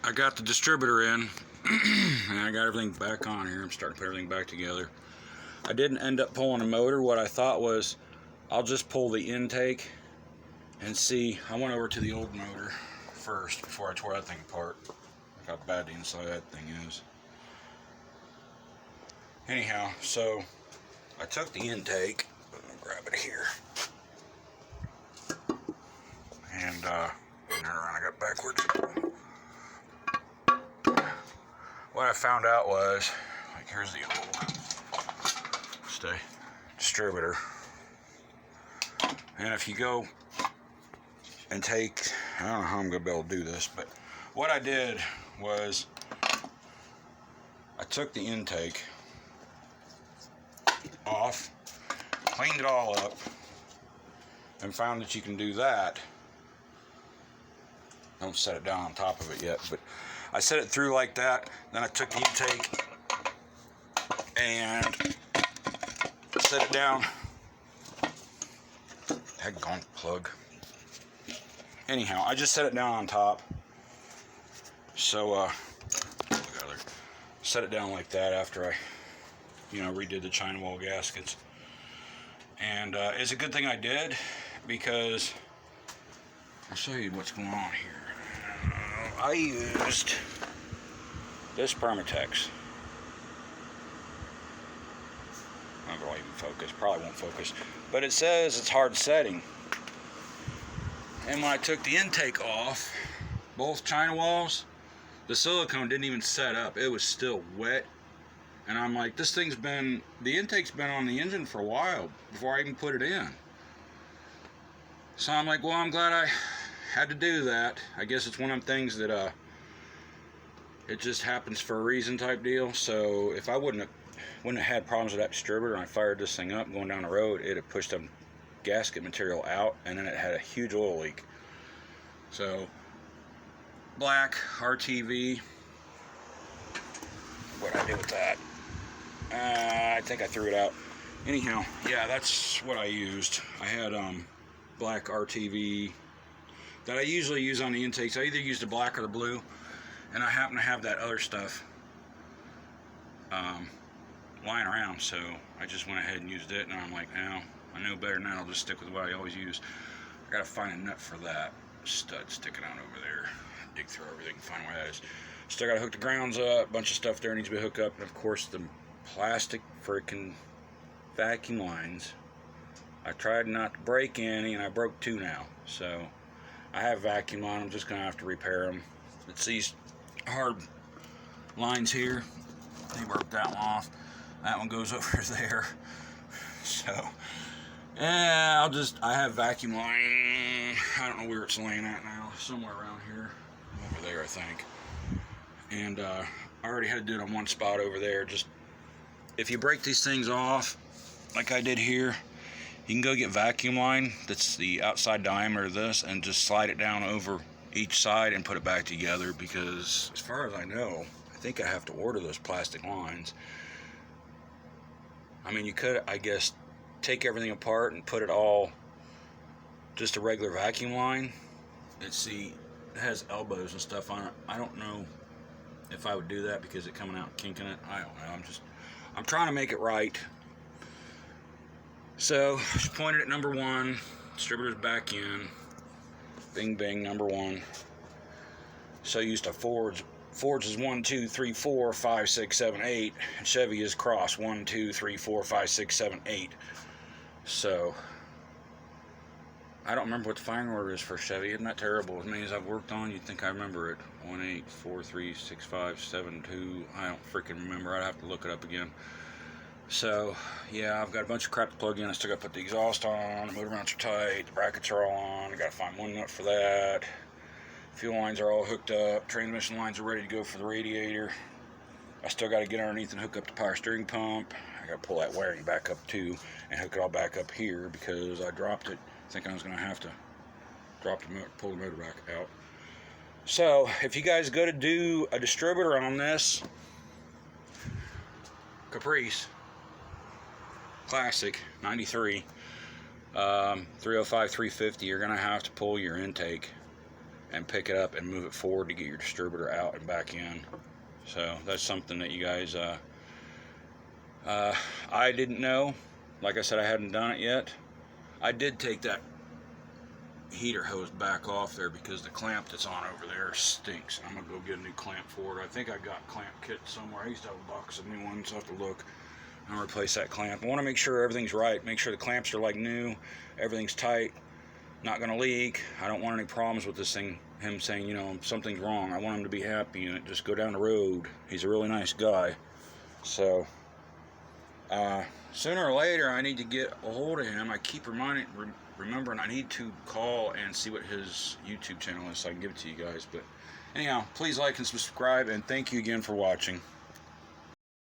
I got the distributor in and I got everything back on here. I'm starting to put everything back together. I didn't end up pulling a motor. What I thought was I'll just pull the intake and see. I went over to the old motor first before I tore that thing apart. Look how bad the inside of that thing is. Anyhow, so I took the intake. I'm gonna grab it here. And turn around, I got backwards. What I found out was, like, here's the old distributor. And if you go and take, I don't know how I'm going to be able to do this, but what I did was I took the intake off, cleaned it all up, and found that you can do that. Don't set it down on top of it yet, but I set it through like that. Then I took the intake and set it down. Heck, plug. Anyhow, I just set it down on top. So, set it down like that after I, redid the China wall gaskets. And it's a good thing I did, because I'll show you what's going on here. I used this Permatex. I don't know if it'll even focus. Probably won't focus. But it says it's hard setting. And when I took the intake off, both China walls, the silicone didn't even set up. It was still wet. And I'm like, the intake's been on the engine for a while before I even put it in. So I'm like, well, I'm glad I had to do that. I guess it's one of them things that it just happens for a reason type deal. So if I wouldn't have had problems with that distributor and I fired this thing up going down the road, it had pushed the gasket material out, and then it had a huge oil leak. So black RTV. What did I do with that? I think I threw it out. Anyhow, yeah, that's what I used. I had black RTV that I usually use on the intakes. I either use the black or the blue, and I happen to have that other stuff lying around, so I just went ahead and used it. And I'm like, now I know better now. I'll just stick with what I always use. I gotta find a nut for that stud sticking out over there. Dig through everything, find where that is. Still gotta hook the grounds up. A bunch of stuff there needs to be hooked up, and of course the plastic freaking vacuum lines. I tried not to break any, and I broke two now. So I have vacuum on. I'm just gonna have to repair them. It's these hard lines here. They broke that one off. That one goes over there. So yeah, I have vacuum line. I don't know where it's laying at now. Somewhere around here, over there, I think. And I already had to do it on one spot over there. Just if you break these things off, like I did here, you can go get vacuum line that's the outside diameter of this and just slide it down over each side and put it back together, because as far as I know, I think I have to order those plastic lines. I mean, you could, I guess, take everything apart and put it all just a regular vacuum line. It has elbows and stuff on it. I don't know if I would do that because it coming out and kinking it. I don't know. I'm trying to make it right. So just pointed at number one, distributor's back in. Bing bing, number one. So used to Ford's is 1, 2, 3, 4, 5, 6, 7, 8. And Chevy is cross 1, 2, 3, 4, 5, 6, 7, 8. So I don't remember what the firing order is for Chevy. Isn't that terrible? As many as I've worked on, you'd think I remember it. 1, 8, 4, 3, 6, 5, 7, 2. I don't freaking remember. I'd have to look it up again. So yeah, I've got a bunch of crap to plug in. I still got to put the exhaust on. The motor mounts are tight. The brackets are all on. I got to find one nut for that. Fuel lines are all hooked up. Transmission lines are ready to go for the radiator. I still got to get underneath and hook up the power steering pump. I got to pull that wiring back up too and hook it all back up here because I dropped it. Thinking I was going to have to pull the motor back out. So if you guys go to do a distributor on this Caprice Classic 93 305 350, you're going to have to pull your intake and pick it up and move it forward to get your distributor out and back in. So that's something that you guys, I didn't know. Like I said, I hadn't done it yet. I did take that heater hose back off there because the clamp that's on over there stinks. I'm gonna go get a new clamp for it. I think I got clamp kit somewhere. I used to have a box of new ones. I'll have to look. I'll replace that clamp. I want to make sure everything's right. Make sure the clamps are like new. Everything's tight. Not gonna leak. I don't want any problems with this thing. Him saying, you know, something's wrong. I want him to be happy and just go down the road. He's a really nice guy. So sooner or later I need to get a hold of him. I keep remembering I need to call and see what his YouTube channel is so I can give it to you guys. But anyhow, please like and subscribe, and thank you again for watching.